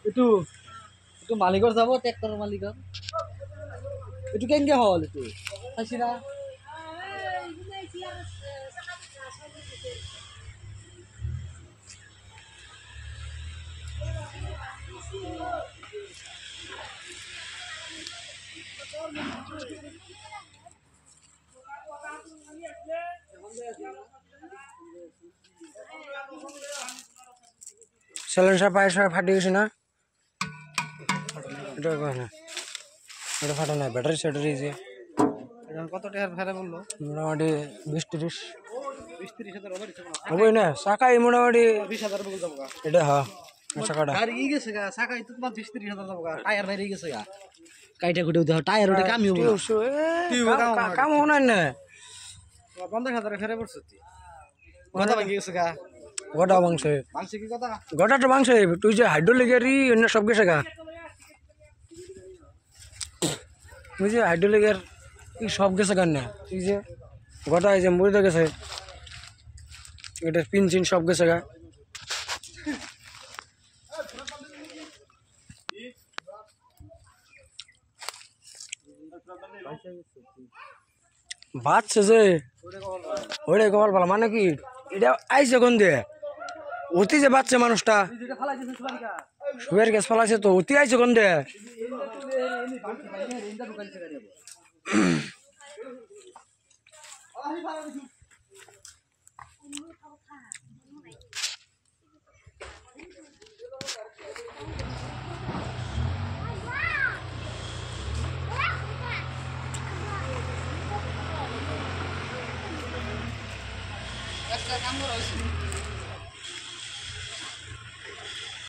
itu itu malikor যাব tractor মালিকর itu কেনকে হল itu হাসিনা silencer পায়সা ফাটি গেছে না এটা কই না এটা ফাটা না ব্যাটারি সেটারি যে এখন কত টাকার ভাড়া বললো মোটামুটি 20-30 20-30,000 ওভার দিছে হবে না সাকাই মোটামুটি 20,000 বলে যাবো এটা হ্যাঁ সাকাটা আর ই গেছে গা সাকাই তো তোমার 20-30,000 যাবো টায়ার বাইরে গেছে গা কাইটা কুটে দাও টায়ার ওটা কামি হবে কাম হোনা না 50,000 ফেরে পড়ছ তুই কথা ভাঙি গেছে গা গোটা মাংস মাংস কি কথা গোটাটা মাংস তুই যে হাইড্রোলিকেরই অন্য সব গেছে গা তুই যে হাইড্রোলিকের সব গেছে গান না তুই যে গোটা এই যে মরিতে গেছে এটা পিন চিন সব গেছে গা বাচ্চা যে ওইটাই কপাল ভালো মানে কি এটা আইসে কোন দিয়ে অতি যে বাচ্চা মানুষটা সুয়ের গ্যাস ফালাইছে তো অতি আইসে কোন দিয়ে কাম করা হয়েছে